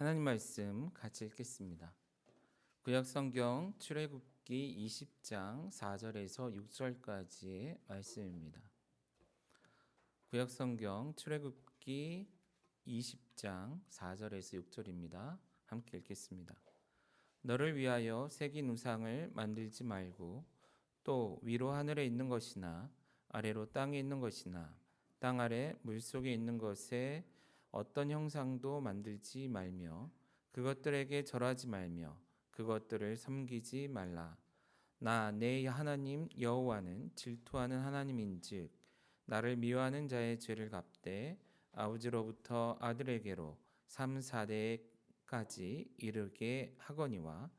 하나님 말씀 같이 읽겠습니다. 구약 성경 출애굽기 20장 4절에서 6절까지의 말씀입니다. 구약 성경 출애굽기 20장 4절에서 6절입니다. 함께 읽겠습니다. 너를 위하여 새긴 우상을 만들지 말고 또 위로 하늘에 있는 것이나 아래로 땅에 있는 것이나 땅 아래 물속에 있는 것에 어떤 형상도 만들지 말며 그것들에게 절하지 말며 그것들을 섬기지 말라. 나 내 하나님 여호와는 질투하는 하나님인즉 나를 미워하는 자의 죄를 갚되 아버지로부터 아들에게로 3, 4대까지 이르게 하거니와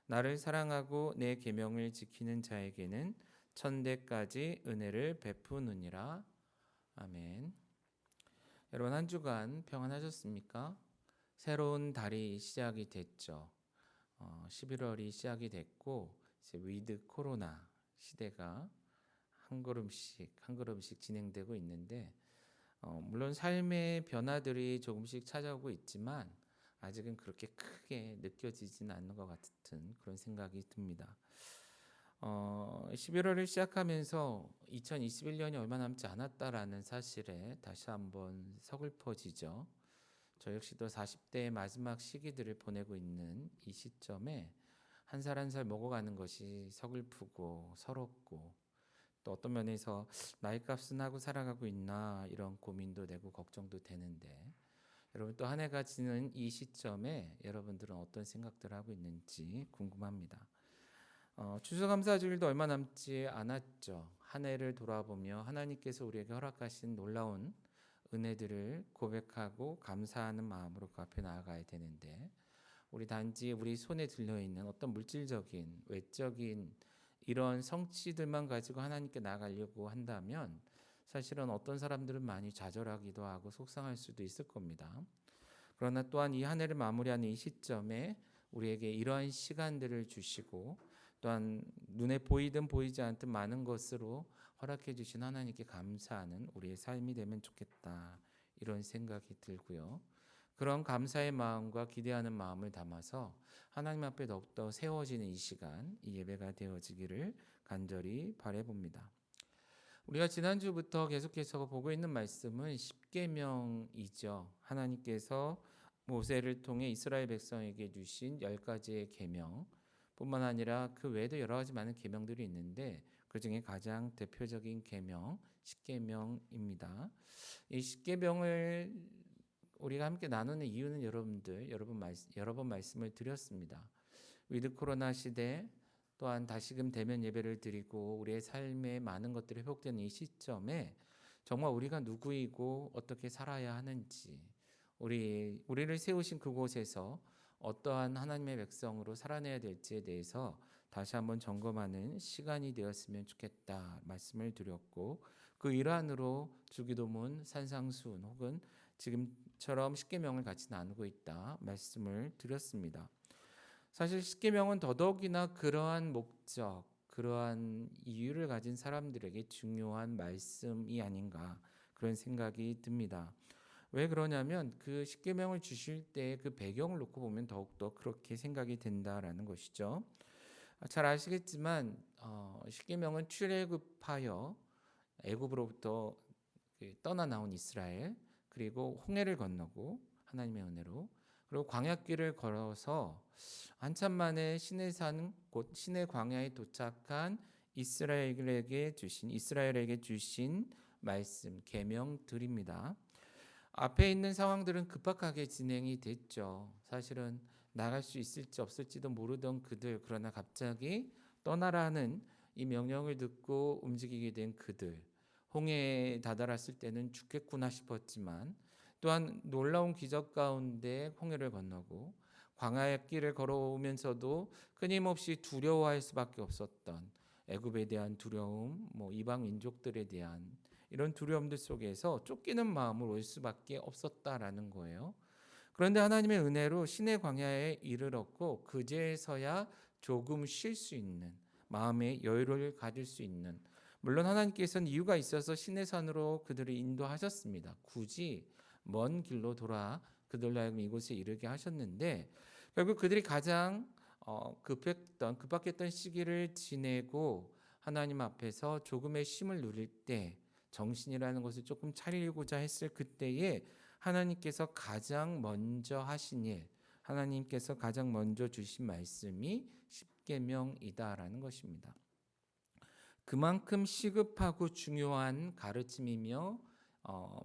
나를 사랑하고 내 계명을 지키는 자에게는 천대까지 은혜를 베푸느니라. 아멘. 여러분 한 주간 평안하셨습니까? 새로운 달이 시작이 됐죠. 11월이 시작이 됐고 이제 위드 코로나 시대가 한 걸음씩 진행되고 있는데 물론 삶의 변화들이 조금씩 찾아오고 있지만 아직은 그렇게 크게 느껴지지는 않는 것 같은 그런 생각이 듭니다. 11월을 시작하면서 2021년이 얼마 남지 않았다라는 사실에 다시 한번 서글퍼지죠. 저 역시도 40대의 마지막 시기들을 보내고 있는 이 시점에 한 살 한 살 먹어가는 것이 서글프고 서럽고 또 어떤 면에서 나이 값은 하고 살아가고 있나 이런 고민도 되고 걱정도 되는데 여러분 또 한 해가 지는 이 시점에 여러분들은 어떤 생각들을 하고 있는지 궁금합니다. 추수감사주일도 얼마 남지 않았죠. 한 해를 돌아보며 하나님께서 우리에게 허락하신 놀라운 은혜들을 고백하고 감사하는 마음으로 그 앞에 나아가야 되는데 우리 단지 우리 손에 들려있는 어떤 물질적인 외적인 이런 성취들만 가지고 하나님께 나아가려고 한다면 사실은 어떤 사람들은 많이 좌절하기도 하고 속상할 수도 있을 겁니다. 그러나 또한 이 한 해를 마무리하는 이 시점에 우리에게 이러한 시간들을 주시고 또한 눈에 보이든 보이지 않든 많은 것으로 허락해 주신 하나님께 감사하는 우리의 삶이 되면 좋겠다 이런 생각이 들고요. 그런 감사의 마음과 기대하는 마음을 담아서 하나님 앞에 더욱더 세워지는 이 시간, 이 예배가 되어지기를 간절히 바라봅니다. 우리가 지난주부터 계속해서 보고 있는 말씀은 십계명이죠. 하나님께서 모세를 통해 이스라엘 백성에게 주신 10가지의 계명 뿐만 아니라 그 외에도 여러 가지 많은 계명들이 있는데 그중에 가장 대표적인 계명 십계명입니다. 이 십계명을 우리가 함께 나누는 이유는 여러 번 말씀을 드렸습니다. 위드 코로나 시대 또한 다시금 대면 예배를 드리고 우리의 삶에 많은 것들이 회복되는 이 시점에 정말 우리가 누구이고 어떻게 살아야 하는지 우리를 세우신 그곳에서 어떠한 하나님의 백성으로 살아내야 될지에 대해서 다시 한번 점검하는 시간이 되었으면 좋겠다 말씀을 드렸고 그 일환으로 주기도문 산상수훈 혹은 지금처럼 십계명을 같이 나누고 있다 말씀을 드렸습니다. 사실 십계명은 더더욱이나 그러한 목적, 그러한 이유를 가진 사람들에게 중요한 말씀이 아닌가 그런 생각이 듭니다. 왜 그러냐면 그 십계명을 주실 때 그 배경을 놓고 보면 더욱더 그렇게 생각이 된다라는 것이죠. 잘 아시겠지만 십계명은 출애굽하여 애굽으로부터 떠나 나온 이스라엘 그리고 홍해를 건너고 하나님의 은혜로 그리고 광야길을 걸어서 한참 만에 시내산 곧 시내 광야에 도착한 이스라엘에게 주신 말씀 계명들입니다. 앞에 있는 상황들은 급박하게 진행이 됐죠. 사실은 나갈 수 있을지 없을지도 모르던 그들 그러나 갑자기 떠나라는 이 명령을 듣고 움직이게 된 그들 홍해에 다다랐을 때는 죽겠구나 싶었지만 또한 놀라운 기적 가운데 홍해를 건너고 광야의 길을 걸어오면서도 끊임없이 두려워할 수밖에 없었던 애굽에 대한 두려움, 이방 민족들에 대한 이런 두려움들 속에서 쫓기는 마음으로 올 수밖에 없었다라는 거예요. 그런데 하나님의 은혜로 시내 광야에 이르렀고 그제서야 조금 쉴 수 있는 마음의 여유를 가질 수 있는 물론 하나님께서는 이유가 있어서 시내산으로 그들을 인도하셨습니다. 굳이 먼 길로 돌아 그들로 하여금 이곳에 이르게 하셨는데 결국 그들이 가장 급박했던 시기를 지내고 하나님 앞에서 조금의 쉼을 누릴 때 정신이라는 것을 조금 차리고자 했을 그때에 하나님께서 가장 먼저 하신 일, 하나님께서 가장 먼저 주신 말씀이 십계명이다라는 것입니다. 그만큼 시급하고 중요한 가르침이며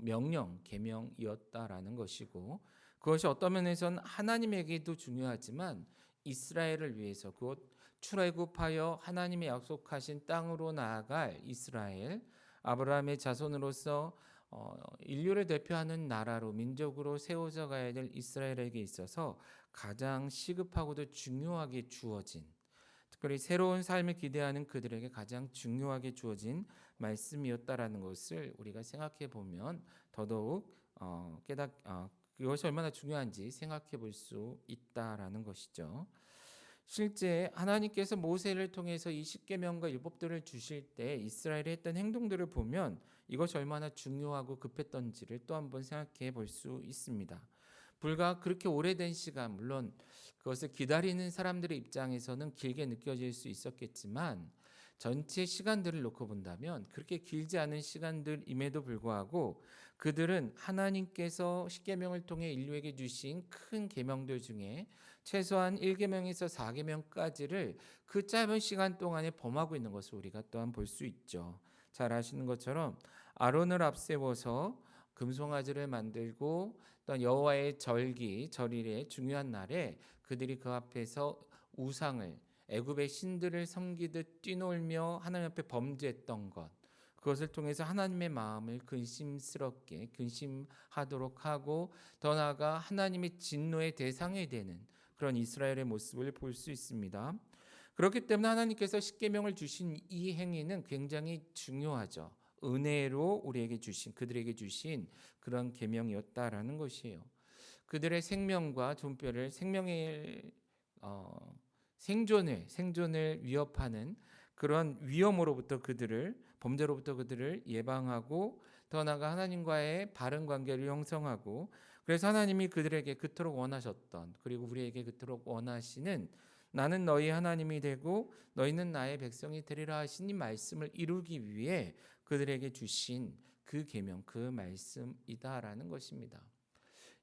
명령, 계명이었다라는 것이고 그것이 어떤 면에서는 하나님에게도 중요하지만 이스라엘을 위해서 곧 출애굽하여 하나님의 약속하신 땅으로 나아갈 이스라엘, 아브라함의 자손으로서 인류를 대표하는 나라로 민족으로 세워져 가야 될 이스라엘에게 있어서 가장 시급하고도 중요하게 주어진 특별히 새로운 삶을 기대하는 그들에게 가장 중요하게 주어진 말씀이었다라는 것을 우리가 생각해 보면 더더욱 그것이 얼마나 중요한지 생각해 볼 수 있다라는 것이죠. 실제 하나님께서 모세를 통해서 이 십계명과 율법들을 주실 때 이스라엘이 했던 행동들을 보면 이것이 얼마나 중요하고 급했던지를 또 한번 생각해 볼 수 있습니다. 불과 그렇게 오래된 시간, 물론 그것을 기다리는 사람들의 입장에서는 길게 느껴질 수 있었겠지만 전체 시간들을 놓고 본다면 그렇게 길지 않은 시간들임에도 불구하고 그들은 하나님께서 십계명을 통해 인류에게 주신 큰 계명들 중에 최소한 1계명에서 4계명까지를 그 짧은 시간 동안에 범하고 있는 것을 우리가 또한 볼 수 있죠. 잘 아시는 것처럼 아론을 앞세워서 금송아지를 만들고 또 여호와의 절일의 중요한 날에 그들이 그 앞에서 우상을 애굽의 신들을 섬기듯 뛰놀며 하나님 앞에 범죄했던 것 그것을 통해서 하나님의 마음을 근심하도록 하고 더 나아가 하나님의 진노의 대상이 되는 그런 이스라엘의 모습을 볼 수 있습니다. 그렇기 때문에 하나님께서 십계명을 주신 이 행위는 굉장히 중요하죠. 은혜로 우리에게 주신 그들에게 주신 그런 계명이었다라는 것이에요. 그들의 생명과 존뼈를 생존을 위협하는 그런 위험으로부터 범죄로부터 그들을 예방하고 더 나아가 하나님과의 바른 관계를 형성하고 그래서 하나님이 그들에게 그토록 원하셨던 그리고 우리에게 그토록 원하시는 나는 너희 하나님이 되고 너희는 나의 백성이 되리라 하신 이 말씀을 이루기 위해 그들에게 주신 그 계명 그 말씀이다라는 것입니다.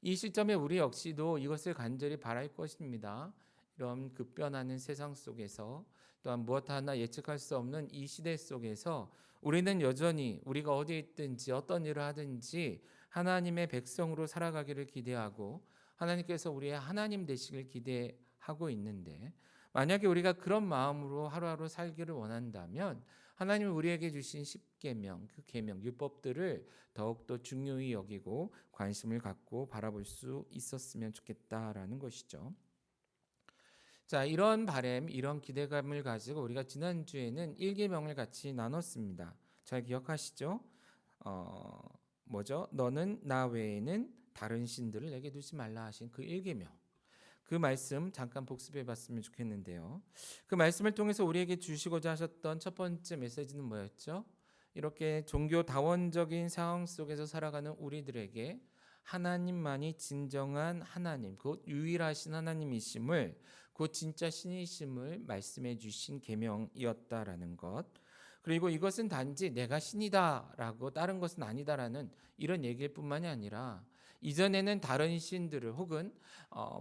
이 시점에 우리 역시도 이것을 간절히 바랄 것입니다. 이런 급변하는 세상 속에서 또한 무엇 하나 예측할 수 없는 이 시대 속에서 우리는 여전히 우리가 어디에 있든지 어떤 일을 하든지 하나님의 백성으로 살아가기를 기대하고 하나님께서 우리의 하나님 되시길 기대하고 있는데 만약에 우리가 그런 마음으로 하루하루 살기를 원한다면 하나님이 우리에게 주신 십계명, 그 계명, 율법들을 더욱더 중요히 여기고 관심을 갖고 바라볼 수 있었으면 좋겠다라는 것이죠. 자, 이런 바람, 이런 기대감을 가지고 우리가 지난주에는 1계명을 같이 나눴습니다. 잘 기억하시죠? 뭐죠? 너는 나 외에는 다른 신들을 내게 두지 말라 하신 그 1계명. 그 말씀 잠깐 복습해 봤으면 좋겠는데요. 그 말씀을 통해서 우리에게 주시고자 하셨던 첫 번째 메시지는 뭐였죠? 이렇게 종교다원적인 상황 속에서 살아가는 우리들에게 하나님만이 진정한 하나님, 곧 유일하신 하나님이심을, 곧 진짜 신이심을 말씀해 주신 계명이었다라는 것. 그리고 이것은 단지 내가 신이다라고 다른 것은 아니다라는 이런 얘기일 뿐만이 아니라 이전에는 다른 신들을 혹은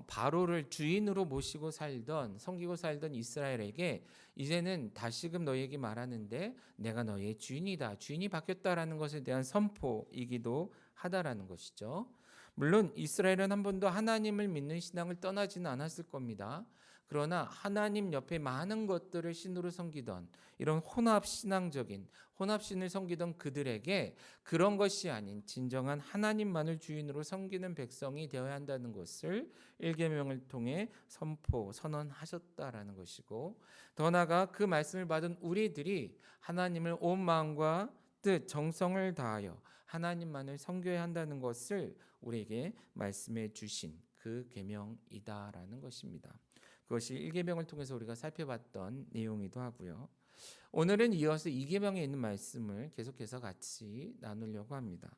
바로를 주인으로 모시고 섬기고 살던 이스라엘에게 이제는 다시금 너희에게 말하는데 내가 너희의 주인이다. 주인이 바뀌었다라는 것에 대한 선포이기도 하다라는 것이죠. 물론 이스라엘은 한 번도 하나님을 믿는 신앙을 떠나지는 않았을 겁니다. 그러나 하나님 옆에 많은 것들을 신으로 섬기던 이런 혼합신을 섬기던 그들에게 그런 것이 아닌 진정한 하나님만을 주인으로 섬기는 백성이 되어야 한다는 것을 1계명을 통해 선언하셨다라는 것이고 더 나아가 그 말씀을 받은 우리들이 하나님을 온 마음과 뜻, 정성을 다하여 하나님만을 섬겨야 한다는 것을 우리에게 말씀해 주신 그 계명이다라는 것입니다. 그것이 1계명을 통해서 우리가 살펴봤던 내용이기도 하고요. 오늘은 이어서 2계명에 있는 말씀을 계속해서 같이 나누려고 합니다.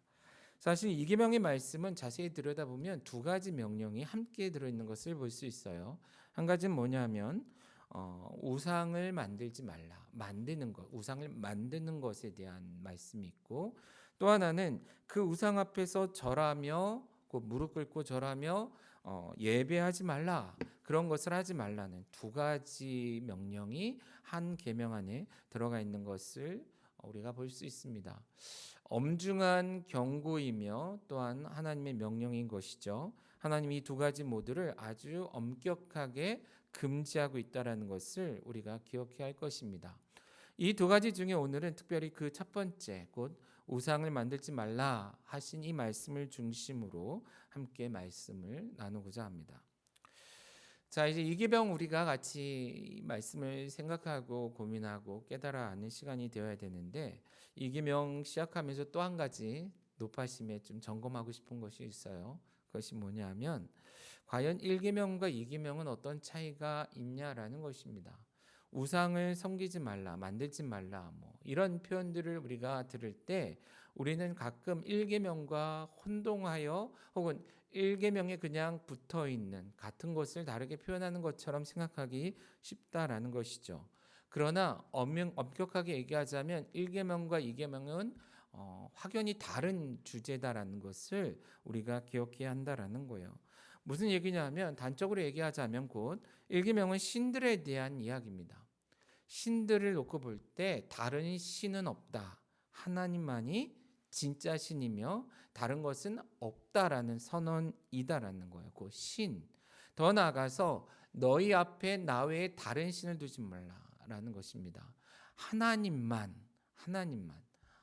사실 이 계명의 말씀은 자세히 들여다보면 두 가지 명령이 함께 들어있는 것을 볼 수 있어요. 한 가지는 뭐냐면 우상을 만들지 말라. 만드는 것, 우상을 만드는 것에 대한 말씀이 있고, 또 하나는 그 우상 앞에서 절하며 그 무릎 꿇고 절하며 예배하지 말라. 그런 것을 하지 말라는 두 가지 명령이 한 계명 안에 들어가 있는 것을 우리가 볼 수 있습니다. 엄중한 경고이며 또한 하나님의 명령인 것이죠. 하나님이 이 두 가지 모두를 아주 엄격하게 금지하고 있다라는 것을 우리가 기억해야 할 것입니다. 이 두 가지 중에 오늘은 특별히 그 첫 번째, 곧 우상을 만들지 말라 하신 이 말씀을 중심으로 함께 말씀을 나누고자 합니다. 자, 이제 이 계명 우리가 같이 말씀을 생각하고 고민하고 깨달아 아는 시간이 되어야 되는데, 이 계명 시작하면서 또 한 가지 높아심에 좀 점검하고 싶은 것이 있어요. 그것이 뭐냐면 과연 1계명과 2계명은 어떤 차이가 있냐라는 것입니다. 우상을 섬기지 말라, 만들지 말라, 뭐 이런 표현들을 우리가 들을 때 우리는 가끔 1계명과 혼동하여 혹은 1계명에 그냥 붙어 있는 같은 것을 다르게 표현하는 것처럼 생각하기 쉽다라는 것이죠. 그러나 엄격하게 얘기하자면 1계명과 2계명은 확연히 다른 주제다라는 것을 우리가 기억해야 한다라는 거예요. 무슨 얘기냐면 단적으로 얘기하자면 곧 1계명은 신들에 대한 이야기입니다. 신들을 놓고 볼 때 다른 신은 없다. 하나님만이 진짜 신이며 다른 것은 없다라는 선언이다라는 거예요. 그 신. 더 나아가서 너희 앞에 나 외에 다른 신을 두지 말라라는 것입니다. 하나님만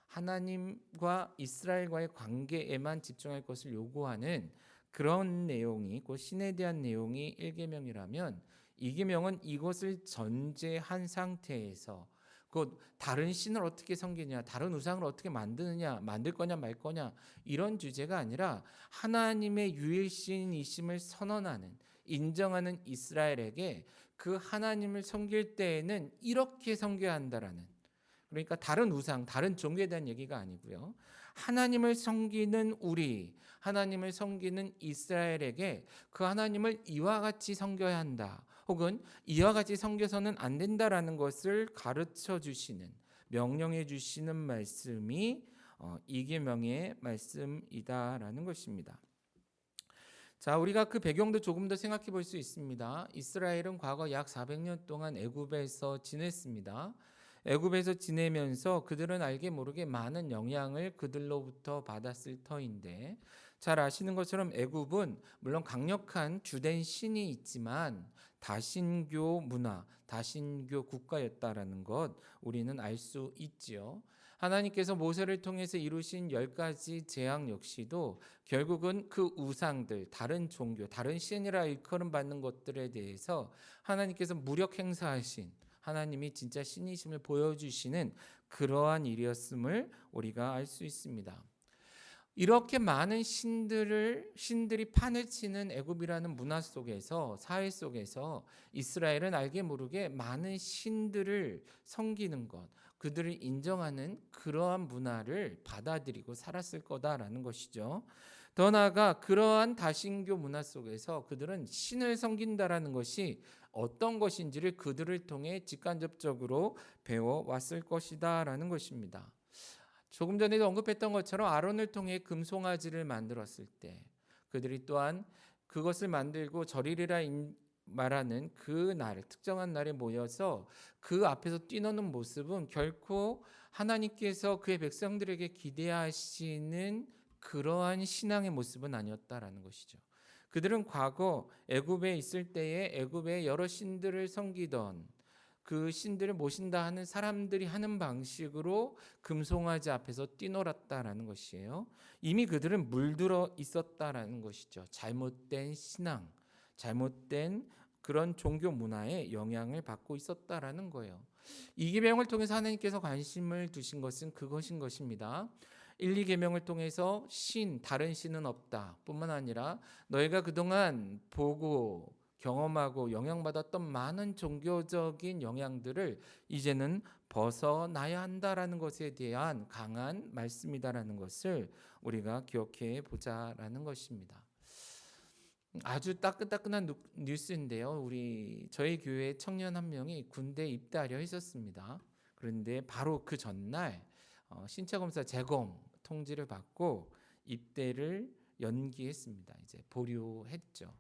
하나님과 이스라엘과의 관계에만 집중할 것을 요구하는 그런 내용이 곧 신에 대한 내용이 1계명이라면 2계명은 이것을 전제한 상태에서 곧 다른 신을 어떻게 섬기냐, 다른 우상을 어떻게 만드느냐, 만들 거냐 말 거냐 이런 주제가 아니라 하나님의 유일신이심을 선언하는 인정하는 이스라엘에게 그 하나님을 섬길 때에는 이렇게 섬겨야 한다라는, 그러니까 다른 우상, 다른 종교에 대한 얘기가 아니고요. 하나님을 섬기는 우리, 하나님을 섬기는 이스라엘에게 그 하나님을 이와 같이 섬겨야 한다. 혹은 이와 같이 섬겨서는 안 된다라는 것을 가르쳐 주시는, 명령해 주시는 말씀이 이 계명의 말씀이다라는 것입니다. 자, 우리가 그 배경도 조금 더 생각해 볼 수 있습니다. 이스라엘은 과거 약 400년 동안 애굽에서 지냈습니다. 애굽에서 지내면서 그들은 알게 모르게 많은 영향을 그들로부터 받았을 터인데, 잘 아시는 것처럼 애굽은 물론 강력한 주된 신이 있지만 다신교 문화, 다신교 국가였다라는 것 우리는 알 수 있지요. 하나님께서 모세를 통해서 이루신 10가지 재앙 역시도 결국은 그 우상들, 다른 종교, 다른 신이라 일컬음 받는 것들에 대해서 하나님께서 무력 행사하신, 하나님이 진짜 신이심을 보여주시는 그러한 일이었음을 우리가 알 수 있습니다. 이렇게 많은 신들이 판을 치는 애굽이라는 문화 속에서, 사회 속에서 이스라엘은 알게 모르게 많은 신들을 섬기는 것, 그들을 인정하는 그러한 문화를 받아들이고 살았을 거다라는 것이죠. 더 나아가 그러한 다신교 문화 속에서 그들은 신을 섬긴다라는 것이 어떤 것인지를 그들을 통해 직간접적으로 배워왔을 것이다라는 것입니다. 조금 전에도 언급했던 것처럼 아론을 통해 금송아지를 만들었을 때 그들이 또한 그것을 만들고 절이리라 말하는 그 날, 특정한 날에 모여서 그 앞에서 뛰노는 모습은 결코 하나님께서 그의 백성들에게 기대하시는 그러한 신앙의 모습은 아니었다라는 것이죠. 그들은 과거 애굽에 있을 때에 애굽의 여러 신들을 섬기던 그 신들을 모신다 하는 사람들이 하는 방식으로 금송아지 앞에서 뛰놀았다라는 것이에요. 이미 그들은 물들어 있었다라는 것이죠. 잘못된 신앙, 잘못된 그런 종교 문화에 영향을 받고 있었다라는 거예요. 이 계명을 통해서 하나님께서 관심을 두신 것은 그것인 것입니다. 1, 2계명을 통해서 다른 신은 없다 뿐만 아니라 너희가 그동안 보고 경험하고 영향받았던 많은 종교적인 영향들을 이제는 벗어나야 한다라는 것에 대한 강한 말씀이다라는 것을 우리가 기억해 보자라는 것입니다. 아주 따끈따끈한 뉴스인데요. 저희 교회 청년 한 명이 군대 입대하려 했었습니다. 그런데 바로 그 전날 신체검사 재검 통지를 받고 입대를 연기했습니다. 이제 보류했죠.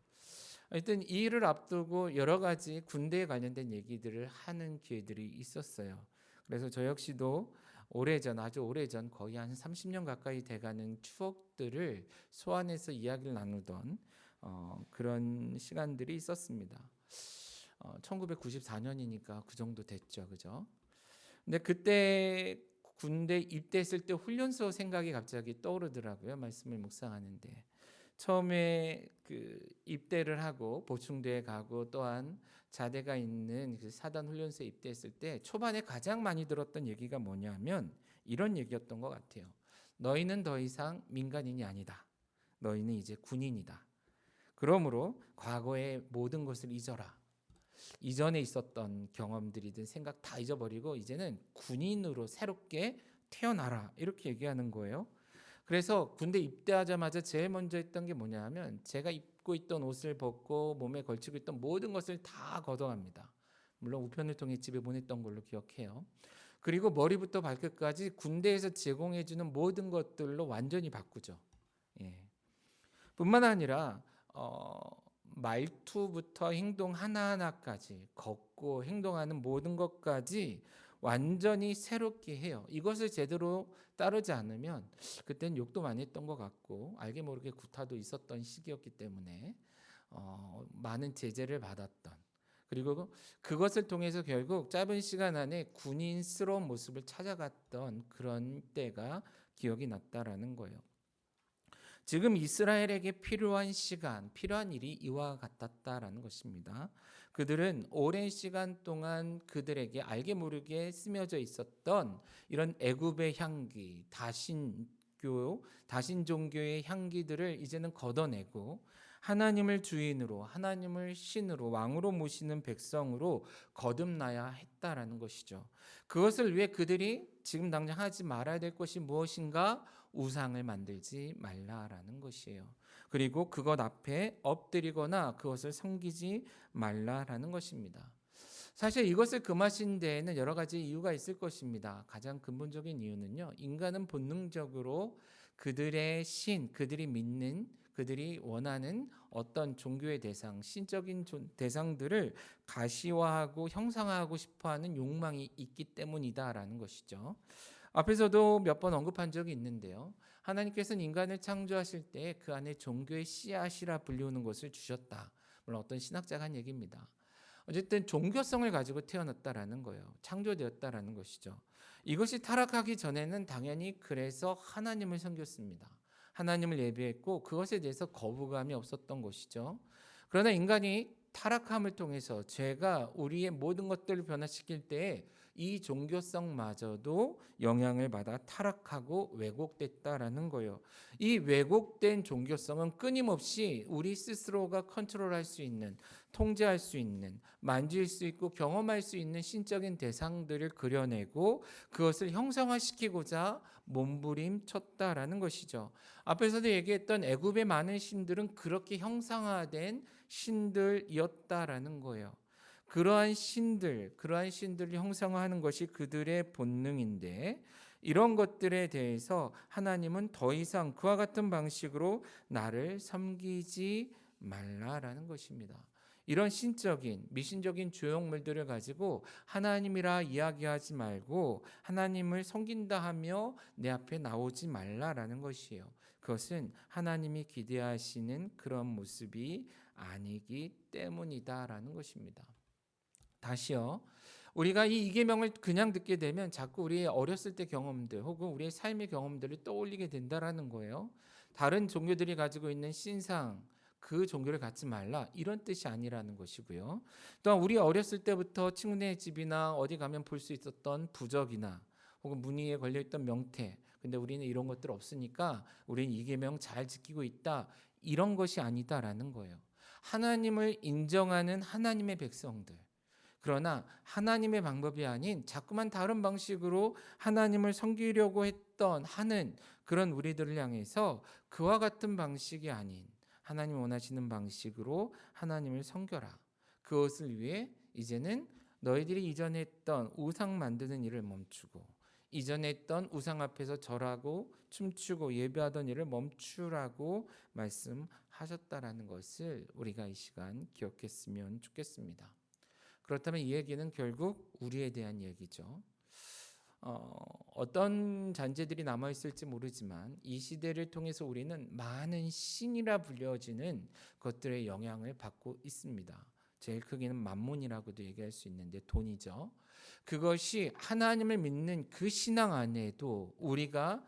하여튼 이 일을 앞두고 여러 가지 군대에 관련된 얘기들을 하는 기회들이 있었어요. 그래서 저 역시도 아주 오래전 거의 한 30년 가까이 돼가는 추억들을 소환해서 이야기를 나누던 그런 시간들이 있었습니다. 1994년이니까 그 정도 됐죠, 그죠? 근데 그때 군대 입대했을 때 훈련소 생각이 갑자기 떠오르더라고요. 말씀을 묵상하는데 처음에 그 입대를 하고 보충대에 가고 또한 자대가 있는 그 사단 훈련소에 입대했을 때 초반에 가장 많이 들었던 얘기가 뭐냐면 이런 얘기였던 것 같아요. 너희는 더 이상 민간인이 아니다. 너희는 이제 군인이다. 그러므로 과거의 모든 것을 잊어라. 이전에 있었던 경험들이든 생각 다 잊어버리고 이제는 군인으로 새롭게 태어나라. 이렇게 얘기하는 거예요. 그래서 군대 입대하자마자 제일 먼저 했던 게 뭐냐면 제가 입고 있던 옷을 벗고 몸에 걸치고 있던 모든 것을 다 걷어갑니다. 물론 우편을 통해 집에 보냈던 걸로 기억해요. 그리고 머리부터 발끝까지 군대에서 제공해주는 모든 것들로 완전히 바꾸죠. 예. 뿐만 아니라 말투부터 행동 하나하나까지 걷고 행동하는 모든 것까지 완전히 새롭게 해요. 이것을 제대로 따르지 않으면 그때는 욕도 많이 했던 것 같고 알게 모르게 구타도 있었던 시기였기 때문에 많은 제재를 받았던 그리고 그것을 통해서 결국 짧은 시간 안에 군인스러운 모습을 찾아갔던 그런 때가 기억이 났다라는 거예요. 지금 이스라엘에게 필요한 시간, 필요한 일이 이와 같았다라는 것입니다. 그들은 오랜 시간 동안 그들에게 알게 모르게 스며져 있었던 이런 애굽의 향기, 다신 종교의 향기들을 이제는 걷어내고 하나님을 주인으로, 하나님을 신으로, 왕으로 모시는 백성으로 거듭나야 했다라는 것이죠. 그것을 위해 그들이 지금 당장 하지 말아야 될 것이 무엇인가? 우상을 만들지 말라라는 것이에요. 그리고 그것 앞에 엎드리거나 그것을 섬기지 말라라는 것입니다. 사실 이것을 금하신 데에는 여러 가지 이유가 있을 것입니다. 가장 근본적인 이유는요. 인간은 본능적으로 그들의 신, 그들이 믿는, 그들이 원하는 어떤 종교의 대상, 신적인 대상들을 가시화하고 형상화하고 싶어하는 욕망이 있기 때문이다라는 것이죠. 앞에서도 몇 번 언급한 적이 있는데요. 하나님께서는 인간을 창조하실 때 그 안에 종교의 씨앗이라 불리우는 것을 주셨다. 물론 어떤 신학자가 한 얘기입니다. 어쨌든 종교성을 가지고 태어났다라는 거예요. 창조되었다라는 것이죠. 이것이 타락하기 전에는 당연히 그래서 하나님을 섬겼습니다. 하나님을 예배했고 그것에 대해서 거부감이 없었던 것이죠. 그러나 인간이 타락함을 통해서 죄가 우리의 모든 것들을 변화시킬 때에 이 종교성마저도 영향을 받아 타락하고 왜곡됐다라는 거예요. 이 왜곡된 종교성은 끊임없이 우리 스스로가 컨트롤할 수 있는, 통제할 수 있는, 만질 수 있고 경험할 수 있는 신적인 대상들을 그려내고 그것을 형상화시키고자 몸부림쳤다라는 것이죠. 앞에서도 얘기했던 애굽의 많은 신들은 그렇게 형상화된 신들이었다라는 거예요. 그러한 신들을 형상화하는 것이 그들의 본능인데 이런 것들에 대해서 하나님은 더 이상 그와 같은 방식으로 나를 섬기지 말라라는 것입니다. 이런 신적인 미신적인 조형물들을 가지고 하나님이라 이야기하지 말고 하나님을 섬긴다 하며 내 앞에 나오지 말라라는 것이에요. 그것은 하나님이 기대하시는 그런 모습이 아니기 때문이다라는 것입니다. 다시요. 우리가 이 이계명을 그냥 듣게 되면 자꾸 우리의 어렸을 때 경험들 혹은 우리의 삶의 경험들을 떠올리게 된다라는 거예요. 다른 종교들이 가지고 있는 신상 그 종교를 갖지 말라 이런 뜻이 아니라는 것이고요. 또한 우리 어렸을 때부터 친구네 집이나 어디 가면 볼 수 있었던 부적이나 혹은 무늬에 걸려있던 명태 근데 우리는 이런 것들 없으니까 우리는 이계명 잘 지키고 있다 이런 것이 아니다라는 거예요. 하나님을 인정하는 하나님의 백성들. 그러나 하나님의 방법이 아닌 자꾸만 다른 방식으로 하나님을 섬기려고 하는 그런 우리들을 향해서 그와 같은 방식이 아닌 하나님 원하시는 방식으로 하나님을 섬겨라. 그것을 위해 이제는 너희들이 이전에 했던 우상 만드는 일을 멈추고 이전에 했던 우상 앞에서 절하고 춤추고 예배하던 일을 멈추라고 말씀하셨다라는 것을 우리가 이 시간 기억했으면 좋겠습니다. 그렇다면 이 얘기는 결국 우리에 대한 얘기죠. 어떤 잔재들이 남아있을지 모르지만 이 시대를 통해서 우리는 많은 신이라 불려지는 것들의 영향을 받고 있습니다. 제일 크게는 만몬이라고도 얘기할 수 있는데 돈이죠. 그것이 하나님을 믿는 그 신앙 안에도 우리가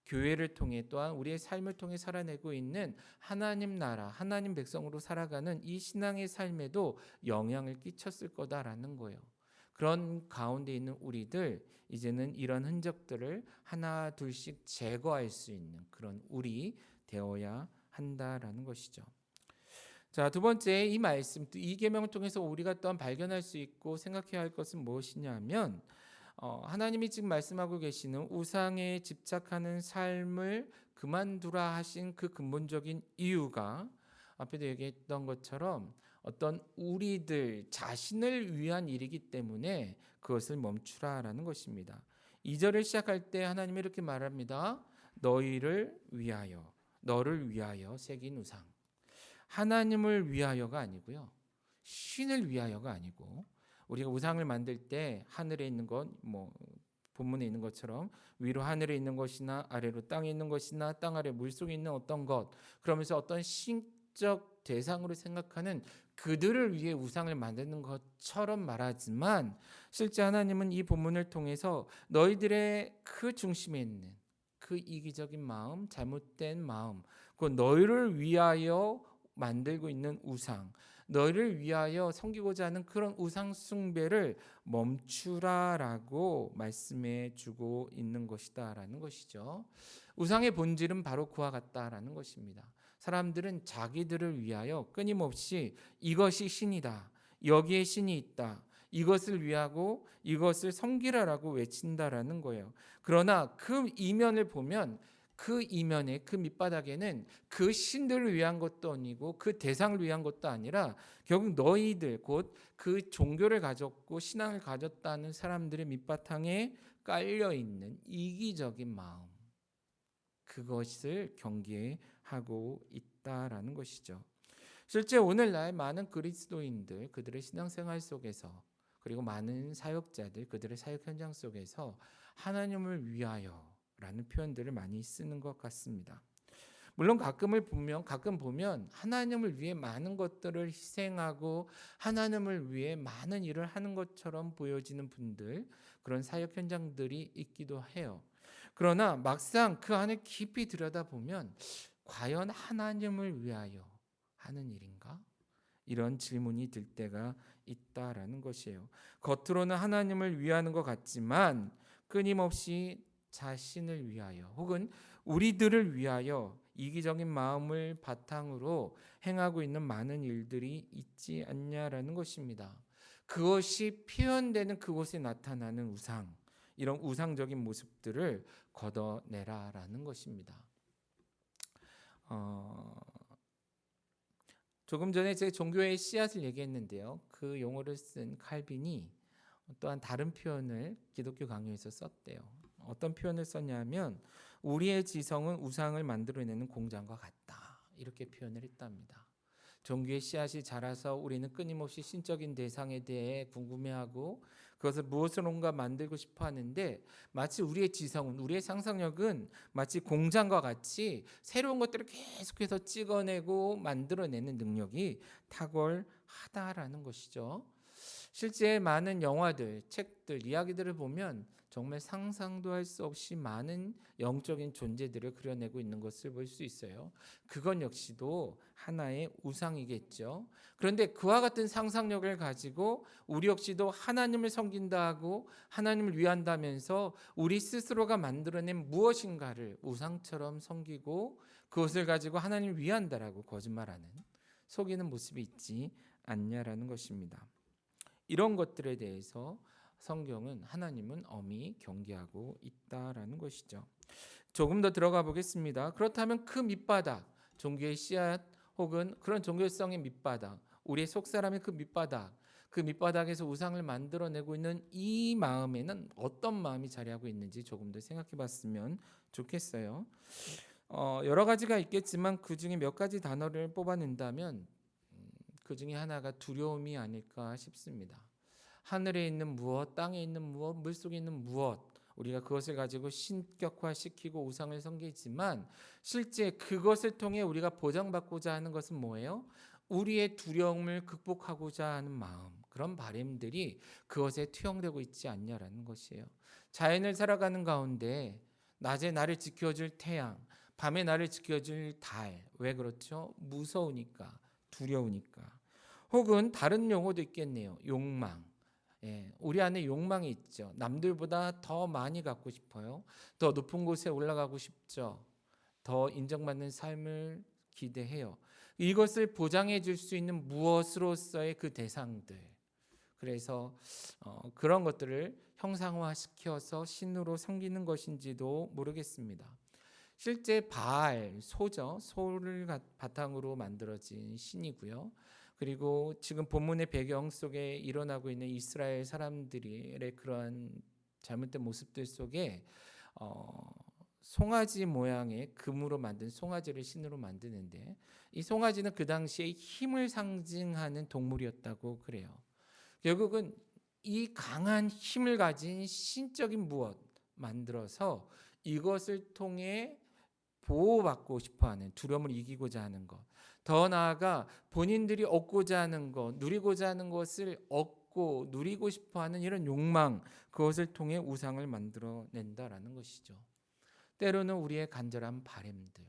교회를 통해 또한 우리의 삶을 통해 살아내고 있는 하나님 나라, 하나님 백성으로 살아가는 이 신앙의 삶에도 영향을 끼쳤을 거다라는 거예요. 그런 가운데 있는 우리들 이제는 이런 흔적들을 하나 둘씩 제거할 수 있는 그런 우리 되어야 한다라는 것이죠. 자, 두 번째 이 말씀, 이 계명을 통해서 우리가 또한 발견할 수 있고 생각해야 할 것은 무엇이냐면 하나님이 지금 말씀하고 계시는 우상에 집착하는 삶을 그만두라 하신 그 근본적인 이유가 앞에도 얘기했던 것처럼 어떤 우리들 자신을 위한 일이기 때문에 그것을 멈추라라는 것입니다. 2절을 시작할 때 하나님이 이렇게 말합니다. 너희를 위하여, 너를 위하여 새긴 우상. 하나님을 위하여가 아니고요. 신을 위하여가 아니고 우리가 우상을 만들 때 하늘에 있는 것, 본문에 있는 것처럼 위로 하늘에 있는 것이나 아래로 땅에 있는 것이나 땅 아래 물속에 있는 어떤 것, 그러면서 어떤 신적 대상으로 생각하는 그들을 위해 우상을 만드는 것처럼 말하지만 실제 하나님은 이 본문을 통해서 너희들의 그 중심에 있는 그 이기적인 마음, 잘못된 마음, 그 너희를 위하여 만들고 있는 우상, 너희를 위하여 섬기고자 하는 그런 우상 숭배를 멈추라라고 말씀해 주고 있는 것이다라는 것이죠. 우상의 본질은 바로 그와 같다라는 것입니다. 사람들은 자기들을 위하여 끊임없이 이것이 신이다, 여기에 신이 있다, 이것을 위하고 이것을 섬기라라고 외친다라는 거예요. 그러나 그 이면을 보면 그 이면에 그 밑바닥에는 그 신들을 위한 것도 아니고 그 대상을 위한 것도 아니라 결국 너희들 곧 그 종교를 가졌고 신앙을 가졌다는 사람들의 밑바탕에 깔려 있는 이기적인 마음, 그것을 경계하고 있다라는 것이죠. 실제 오늘날 많은 그리스도인들 그들의 신앙생활 속에서 그리고 많은 사역자들 그들의 사역 현장 속에서 하나님을 위하여 라는 표현들을 많이 쓰는 것 같습니다. 물론 가끔 보면 하나님을 위해 많은 것들을 희생하고 하나님을 위해 많은 일을 하는 것처럼 보여지는 분들, 그런 사역 현장들이 있기도 해요. 그러나 막상 그 안에 깊이 들여다보면 과연 하나님을 위하여 하는 일인가? 이런 질문이 들 때가 있다라는 것이에요. 겉으로는 하나님을 위하는 것 같지만 끊임없이 자신을 위하여 혹은 우리들을 위하여 이기적인 마음을 바탕으로 행하고 있는 많은 일들이 있지 않냐라는 것입니다. 그것이 표현되는 그곳에 나타나는 우상, 이런 우상적인 모습들을 걷어내라라는 것입니다. 조금 전에 제 종교의 씨앗을 얘기했는데요. 그 용어를 쓴 칼빈이 또한 다른 표현을 기독교 강요에서 썼대요. 어떤 표현을 썼냐면 우리의 지성은 우상을 만들어내는 공장과 같다, 이렇게 표현을 했답니다. 종교의 씨앗이 자라서 우리는 끊임없이 신적인 대상에 대해 궁금해하고 그것을 무엇으론가 만들고 싶어 하는데 마치 우리의 지성은, 우리의 상상력은 마치 공장과 같이 새로운 것들을 계속해서 찍어내고 만들어내는 능력이 탁월하다라는 것이죠. 실제 많은 영화들, 책들, 이야기들을 보면 정말 상상도 할 수 없이 많은 영적인 존재들을 그려내고 있는 것을 볼 수 있어요. 그건 역시도 하나의 우상이겠죠. 그런데 그와 같은 상상력을 가지고 우리 역시도 하나님을 섬긴다 하고 하나님을 위한다면서 우리 스스로가 만들어낸 무엇인가를 우상처럼 섬기고 그것을 가지고 하나님을 위한다라고 거짓말하는, 속이는 모습이 있지 않냐라는 것입니다. 이런 것들에 대해서 성경은 하나님은 엄히 경계하고 있다라는 것이죠. 조금 더 들어가 보겠습니다. 그렇다면 그 밑바닥, 종교의 씨앗 혹은 그런 종교성의 밑바닥, 우리의 속사람의 그 밑바닥에서 우상을 만들어내고 있는 이 마음에는 어떤 마음이 자리하고 있는지 조금 더 생각해 봤으면 좋겠어요. 여러 가지가 있겠지만 그 중에 몇 가지 단어를 뽑아낸다면 그 중에 하나가 두려움이 아닐까 싶습니다. 하늘에 있는 무엇, 땅에 있는 무엇, 물속에 있는 무엇, 우리가 그것을 가지고 신격화시키고 우상을 섬기지만 실제 그것을 통해 우리가 보장받고자 하는 것은 뭐예요? 우리의 두려움을 극복하고자 하는 마음, 그런 바람들이 그것에 투영되고 있지 않냐라는 것이에요. 자연을 살아가는 가운데 낮에 나를 지켜줄 태양, 밤에 나를 지켜줄 달, 왜 그렇죠? 무서우니까, 두려우니까. 혹은 다른 용어도 있겠네요. 욕망. 우리 안에 욕망이 있죠. 남들보다 더 많이 갖고 싶어요. 더 높은 곳에 올라가고 싶죠. 더 인정받는 삶을 기대해요. 이것을 보장해 줄 수 있는 무엇으로서의 그 대상들. 그래서 그런 것들을 형상화시켜서 신으로 섬기는 것인지도 모르겠습니다. 실제 바알, 소죠. 소를 바탕으로 만들어진 신이고요. 그리고 지금 본문의 배경 속에 일어나고 있는 이스라엘 사람들의 그러한 잘못된 모습들 속에 송아지 모양의 금으로 만든 송아지를 신으로 만드는데 이 송아지는 그 당시에 힘을 상징하는 동물이었다고 그래요. 결국은 이 강한 힘을 가진 신적인 무엇 만들어서 이것을 통해 보호받고 싶어하는, 두려움을 이기고자 하는 것, 더 나아가 본인들이 얻고자 하는 것, 누리고자 하는 것을 얻고 누리고 싶어하는 이런 욕망, 그것을 통해 우상을 만들어낸다라는 것이죠. 때로는 우리의 간절한 바램들,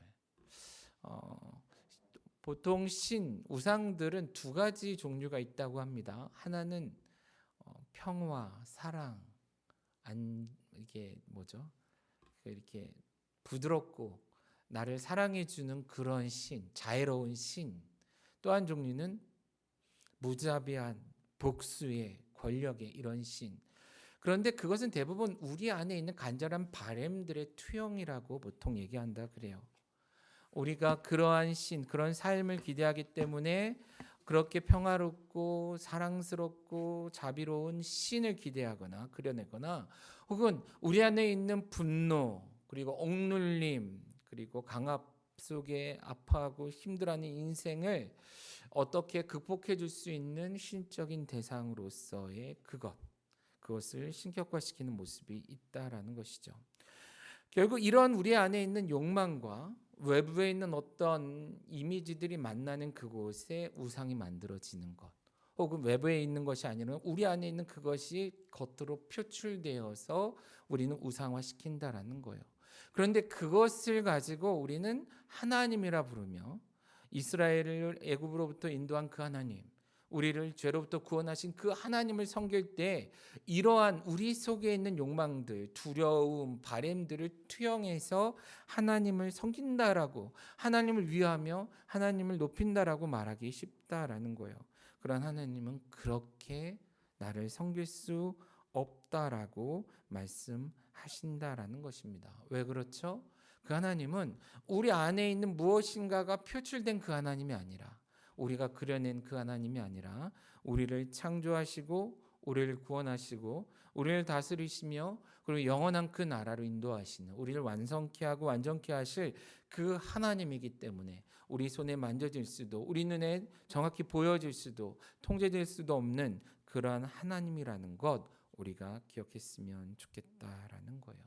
보통 우상들은 두 가지 종류가 있다고 합니다. 하나는 평화, 사랑, 이게 뭐죠? 이렇게 부드럽고 나를 사랑해 주는 그런 신, 자애로운 신. 또 한 종류는 무자비한 복수의 권력의 이런 신. 그런데 그것은 대부분 우리 안에 있는 간절한 바램들의 투영이라고 보통 얘기한다 그래요. 우리가 그러한 신, 그런 삶을 기대하기 때문에 그렇게 평화롭고 사랑스럽고 자비로운 신을 기대하거나 그려내거나 혹은 우리 안에 있는 분노 그리고 억눌림 그리고 강압 속에 아파하고 힘들어하는 인생을 어떻게 극복해 줄 수 있는 신적인 대상으로서의 그것을 신격화시키는 모습이 있다라는 것이죠. 결국 이런 우리 안에 있는 욕망과 외부에 있는 어떤 이미지들이 만나는 그곳에 우상이 만들어지는 것, 혹은 외부에 있는 것이 아니라 우리 안에 있는 그것이 겉으로 표출되어서 우리는 우상화시킨다라는 거예요. 그런데 그것을 가지고 우리는 하나님이라 부르며 이스라엘을 애굽으로부터 인도한 그 하나님, 우리를 죄로부터 구원하신 그 하나님을 섬길 때 이러한 우리 속에 있는 욕망들, 두려움, 바램들을 투영해서 하나님을 섬긴다라고, 하나님을 위하며 하나님을 높인다라고 말하기 쉽다라는 거예요. 그런 하나님은 그렇게 나를 섬길 수 없다라고 말씀하신다라는 것입니다. 왜 그렇죠? 그 하나님은 우리 안에 있는 무엇인가가 표출된 그 하나님이 아니라, 우리가 그려낸 그 하나님이 아니라 우리를 창조하시고 우리를 구원하시고 우리를 다스리시며 그리고 영원한 그 나라로 인도하시는, 우리를 완성케 하고 완전케 하실 그 하나님이기 때문에 우리 손에 만져질 수도 우리 눈에 정확히 보여질 수도 통제될 수도 없는 그러한 하나님이라는 것 우리가 기억했으면 좋겠다라는 거예요.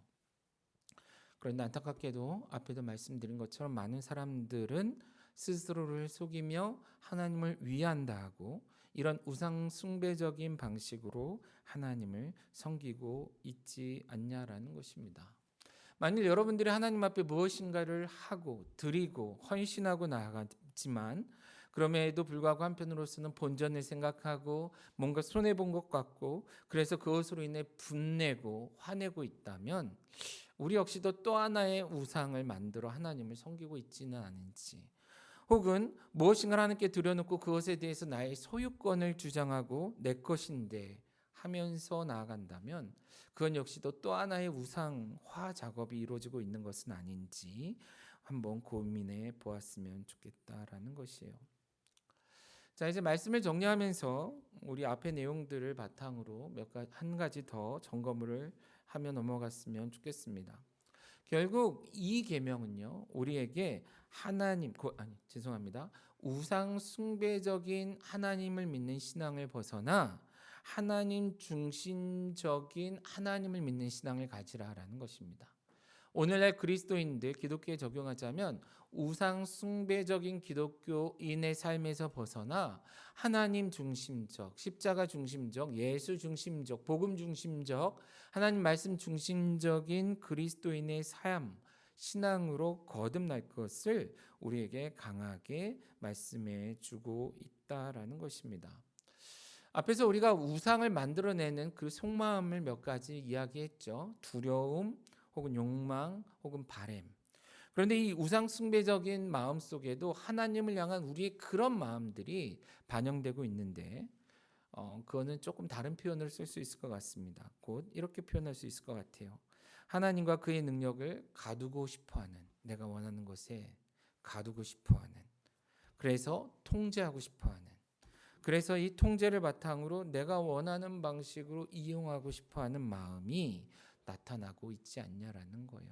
그런데 안타깝게도 앞에도 말씀드린 것처럼 많은 사람들은 스스로를 속이며 하나님을 위한다 하고 이런 우상 숭배적인 방식으로 하나님을 섬기고 있지 않냐라는 것입니다. 만일 여러분들이 하나님 앞에 무엇인가를 하고 드리고 헌신하고 나아가지만 그럼에도 불구하고 한편으로서는 본전을 생각하고 뭔가 손해본 것 같고 그래서 그것으로 인해 분내고 화내고 있다면 우리 역시도 또 하나의 우상을 만들어 하나님을 섬기고 있지는 않은지, 혹은 무엇인가를 하나님께 드려놓고 그것에 대해서 나의 소유권을 주장하고 내 것인데 하면서 나아간다면 그건 역시도 또 하나의 우상화 작업이 이루어지고 있는 것은 아닌지 한번 고민해 보았으면 좋겠다라는 것이에요. 자, 이제 말씀을 정리하면서 우리 앞의 내용들을 바탕으로 한 가지 더 점검을 하며 넘어갔으면 좋겠습니다. 결국 이 계명은요, 우리에게 우상 숭배적인 하나님을 믿는 신앙을 벗어나 하나님 중심적인 하나님을 믿는 신앙을 가지라라는 것입니다. 오늘날 그리스도인들 기독교에 적용하자면 우상 숭배적인 기독교인의 삶에서 벗어나 하나님 중심적, 십자가 중심적, 예수 중심적, 복음 중심적, 하나님 말씀 중심적인 그리스도인의 삶, 신앙으로 거듭날 것을 우리에게 강하게 말씀해 주고 있다라는 것입니다. 앞에서 우리가 우상을 만들어내는 그 속마음을 몇 가지 이야기했죠. 두려움, 혹은 욕망, 혹은 바램. 그런데 이 우상 숭배적인 마음 속에도 하나님을 향한 우리의 그런 마음들이 반영되고 있는데 그거는 조금 다른 표현을 쓸 수 있을 것 같습니다. 곧 이렇게 표현할 수 있을 것 같아요. 하나님과 그의 능력을 가두고 싶어하는, 내가 원하는 것에 가두고 싶어하는, 그래서 통제하고 싶어하는, 그래서 이 통제를 바탕으로 내가 원하는 방식으로 이용하고 싶어하는 마음이 나타나고 있지 않냐라는 거예요.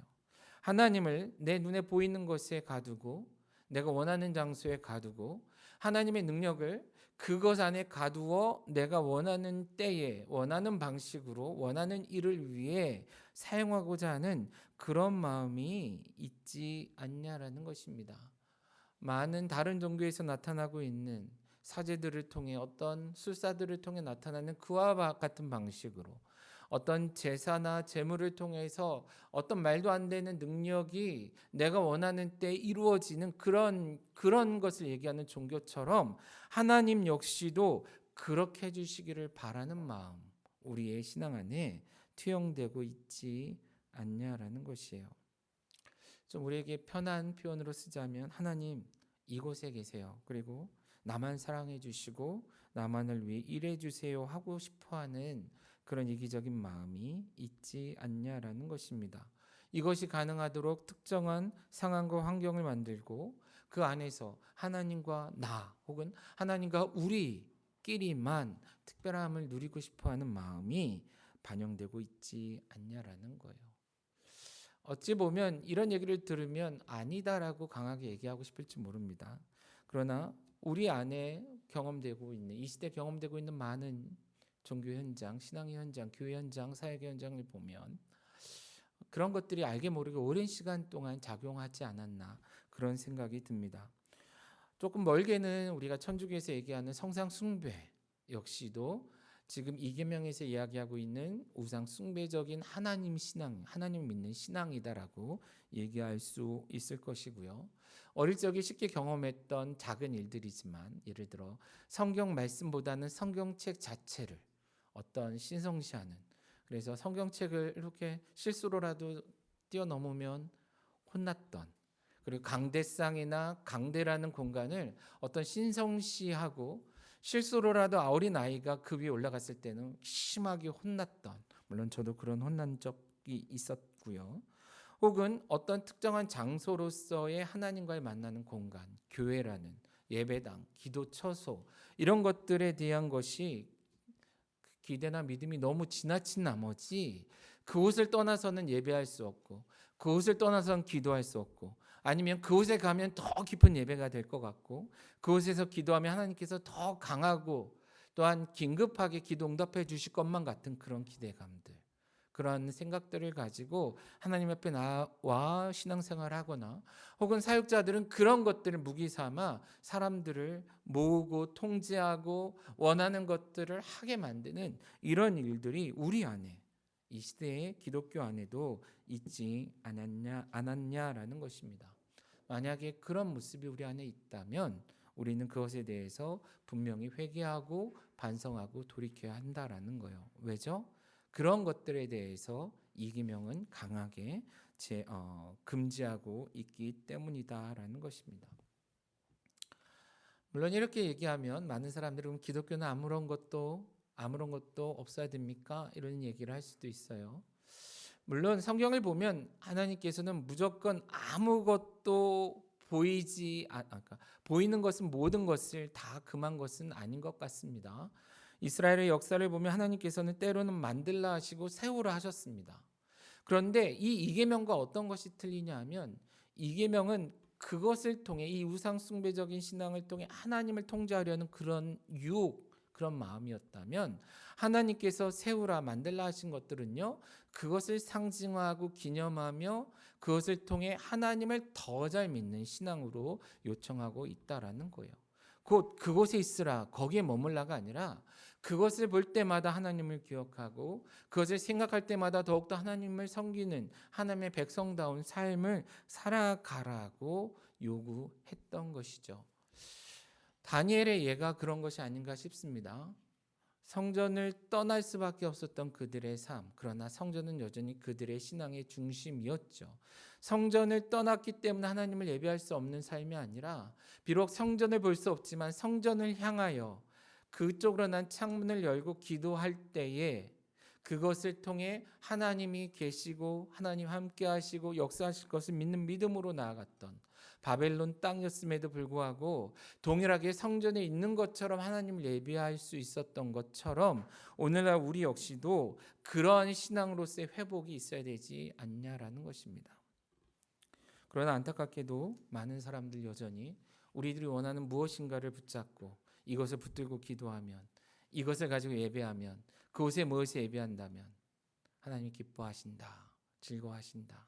하나님을 내 눈에 보이는 것에 가두고 내가 원하는 장소에 가두고 하나님의 능력을 그것 안에 가두어 내가 원하는 때에 원하는 방식으로 원하는 일을 위해 사용하고자 하는 그런 마음이 있지 않냐라는 것입니다. 많은 다른 종교에서 나타나고 있는 사제들을 통해 어떤 술사들을 통해 나타나는 그와 같은 방식으로 어떤 제사나 제물을 통해서 어떤 말도 안 되는 능력이 내가 원하는 때 이루어지는 그런 것을 얘기하는 종교처럼 하나님 역시도 그렇게 해주시기를 바라는 마음 우리의 신앙 안에 투영되고 있지 않냐라는 것이에요. 좀 우리에게 편한 표현으로 쓰자면 하나님 이곳에 계세요. 그리고 나만 사랑해 주시고 나만을 위해 일해 주세요 하고 싶어하는 그런 이기적인 마음이 있지 않냐라는 것입니다. 이것이 가능하도록 특정한 상황과 환경을 만들고 그 안에서 하나님과 나 혹은 하나님과 우리끼리만 특별함을 누리고 싶어하는 마음이 반영되고 있지 않냐라는 거예요. 어찌 보면 이런 얘기를 들으면 아니다라고 강하게 얘기하고 싶을지 모릅니다. 그러나 우리 안에 경험되고 있는 이 시대 경험되고 있는 많은 종교 현장, 신앙의 현장, 교회 현장, 사회의 현장을 보면 그런 것들이 알게 모르게 오랜 시간 동안 작용하지 않았나 그런 생각이 듭니다. 조금 멀게는 우리가 천주교에서 얘기하는 성상 숭배 역시도 지금 이계명에서 이야기하고 있는 우상 숭배적인 하나님 신앙, 하나님 믿는 신앙이다라고 얘기할 수 있을 것이고요. 어릴 적에 쉽게 경험했던 작은 일들이지만 예를 들어 성경 말씀보다는 성경책 자체를 어떤 신성시하는 그래서 성경책을 이렇게 실수로라도 뛰어넘으면 혼났던 그리고 강대상이나 강대라는 공간을 어떤 신성시하고 실수로라도 어린 아이가 그 위에 올라갔을 때는 심하게 혼났던 물론 저도 그런 혼난 적이 있었고요. 혹은 어떤 특정한 장소로서의 하나님과의 만나는 공간, 교회라는 예배당, 기도 처소 이런 것들에 대한 것이 기대나 믿음이 너무 지나친 나머지 그곳을 떠나서는 예배할 수 없고 그곳을 떠나서는 기도할 수 없고 아니면 그곳에 가면 더 깊은 예배가 될 것 같고 그곳에서 기도하면 하나님께서 더 강하고 또한 긴급하게 기도 응답해 주실 것만 같은 그런 기대감들 그런 생각들을 가지고 하나님 앞에 나와 신앙생활을 하거나 혹은 사역자들은 그런 것들을 무기 삼아 사람들을 모으고 통제하고 원하는 것들을 하게 만드는 이런 일들이 우리 안에 이 시대의 기독교 안에도 있지 않았냐라는 것입니다. 만약에 그런 모습이 우리 안에 있다면 우리는 그것에 대해서 분명히 회개하고 반성하고 돌이켜야 한다라는 거예요. 왜죠? 그런 것들에 대해서 이기명은 강하게 금지하고 있기 때문이다라는 것입니다. 물론 이렇게 얘기하면 많은 사람들은 그럼 기독교는 아무런 것도 없어야 됩니까? 이런 얘기를 할 수도 있어요. 물론 성경을 보면 하나님께서는 무조건 아무것도 그러니까 보이는 것은 모든 것을 다 금한 것은 아닌 것 같습니다. 이스라엘의 역사를 보면 하나님께서는 때로는 만들라 하시고 세우라 하셨습니다. 그런데 이 이계명과 어떤 것이 틀리냐 하면 이계명은 그것을 통해 이 우상 숭배적인 신앙을 통해 하나님을 통제하려는 그런 마음이었다면 하나님께서 세우라 만들라 하신 것들은요. 그것을 상징하고 기념하며 그것을 통해 하나님을 더 잘 믿는 신앙으로 요청하고 있다라는 거예요. 곧 그곳에 있으라 거기에 머물라가 아니라 그것을 볼 때마다 하나님을 기억하고 그것을 생각할 때마다 더욱더 하나님을 섬기는 하나님의 백성다운 삶을 살아가라고 요구했던 것이죠. 다니엘의 예가 그런 것이 아닌가 싶습니다. 성전을 떠날 수밖에 없었던 그들의 삶, 그러나 성전은 여전히 그들의 신앙의 중심이었죠. 성전을 떠났기 때문에 하나님을 예배할 수 없는 삶이 아니라 비록 성전을 볼 수 없지만 성전을 향하여 그쪽으로 난 창문을 열고 기도할 때에 그것을 통해 하나님이 계시고 하나님 함께 하시고 역사하실 것을 믿는 믿음으로 나아갔던 바벨론 땅이었음에도 불구하고 동일하게 성전에 있는 것처럼 하나님을 예배할 수 있었던 것처럼 오늘날 우리 역시도 그러한 신앙으로서의 회복이 있어야 되지 않냐라는 것입니다. 그러나 안타깝게도 많은 사람들 여전히 우리들이 원하는 무엇인가를 붙잡고 이것을 붙들고 기도하면 이것을 가지고 예배하면 그곳에 무엇을 예배한다면 하나님이 기뻐하신다, 즐거워하신다.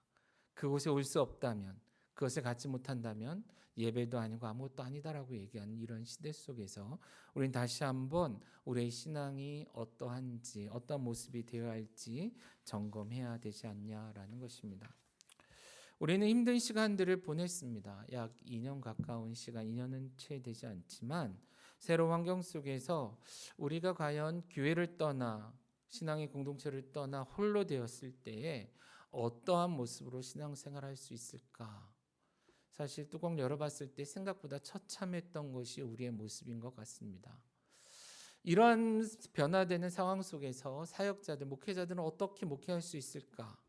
그곳에 올 수 없다면 그것을 갖지 못한다면 예배도 아니고 아무것도 아니다라고 얘기하는 이런 시대 속에서 우리는 다시 한번 우리의 신앙이 어떠한지 어떤 모습이 되어야 할지 점검해야 되지 않냐라는 것입니다. 우리는 힘든 시간들을 보냈습니다. 약 2년 가까운 시간, 2년은 채 되지 않지만 새로운 환경 속에서 우리가 과연 교회를 떠나 신앙의 공동체를 떠나 홀로 되었을 때에 어떠한 모습으로 신앙생활할 수 있을까? 사실 뚜껑 열어봤을 때 생각보다 처참했던 것이 우리의 모습인 것 같습니다. 이러한 변화되는 상황 속에서 사역자들, 목회자들은 어떻게 목회할 수 있을까?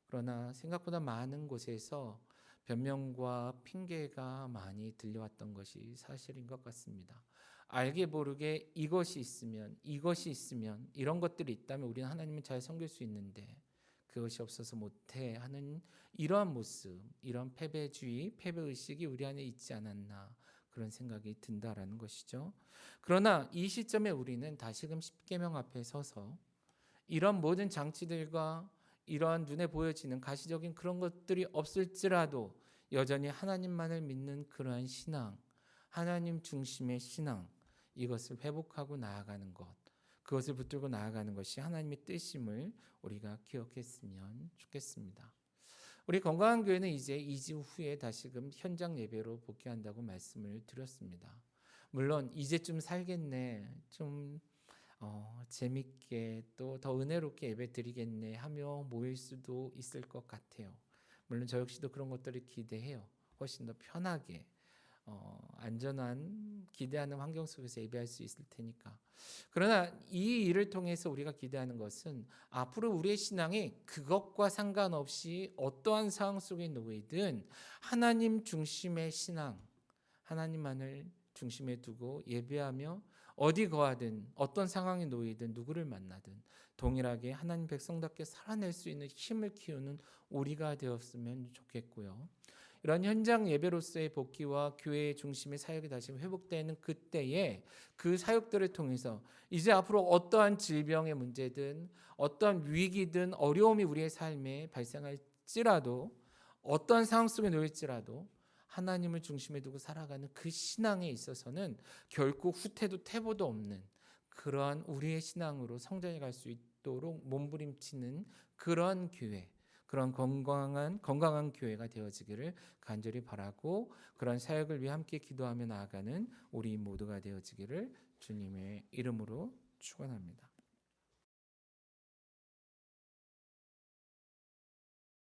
그러나 생각보다 많은 곳에서 변명과 핑계가 많이 들려왔던 것이 사실인 것 같습니다. 알게 모르게 이것이 있으면 이런 것들이 있다면 우리는 하나님을 잘 섬길 수 있는데 그것이 없어서 못해 하는 이러한 모습, 이런 패배주의, 패배의식이 우리 안에 있지 않았나 그런 생각이 든다라는 것이죠. 그러나 이 시점에 우리는 다시금 십계명 앞에 서서 이런 모든 장치들과 이러한 눈에 보여지는 가시적인 그런 것들이 없을지라도 여전히 하나님만을 믿는 그러한 신앙, 하나님 중심의 신앙, 이것을 회복하고 나아가는 것, 그것을 붙들고 나아가는 것이 하나님의 뜻임을 우리가 기억했으면 좋겠습니다. 우리 건강한 교회는 이제 2주 후에 다시금 현장 예배로 복귀한다고 말씀을 드렸습니다. 물론 이제쯤 살겠네, 좀 재밌게 또 더 은혜롭게 예배 드리겠네 하며 모일 수도 있을 것 같아요. 물론 저 역시도 그런 것들을 기대해요. 훨씬 더 편하게 안전한 기대하는 환경 속에서 예배할 수 있을 테니까. 그러나 이 일을 통해서 우리가 기대하는 것은 앞으로 우리의 신앙이 그것과 상관없이 어떠한 상황 속에 놓이든 하나님 중심의 신앙, 하나님만을 중심에 두고 예배하며 어디 거하든 어떤 상황에 놓이든 누구를 만나든 동일하게 하나님 백성답게 살아낼 수 있는 힘을 키우는 우리가 되었으면 좋겠고요. 이런 현장 예배로서의 복귀와 교회의 중심의 사역이 다시 회복되는 그때에 그 사역들을 통해서 이제 앞으로 어떠한 질병의 문제든 어떠한 위기든 어려움이 우리의 삶에 발생할지라도 어떠한 상황 속에 놓일지라도 하나님을 중심에 두고 살아가는 그 신앙에 있어서는 결코 후퇴도 퇴보도 없는 그러한 우리의 신앙으로 성장해 갈 수 있도록 몸부림치는 그러한 교회, 그런 건강한 교회가 되어지기를 간절히 바라고 그런 사역을 위해 함께 기도하며 나아가는 우리 모두가 되어지기를 주님의 이름으로 축원합니다.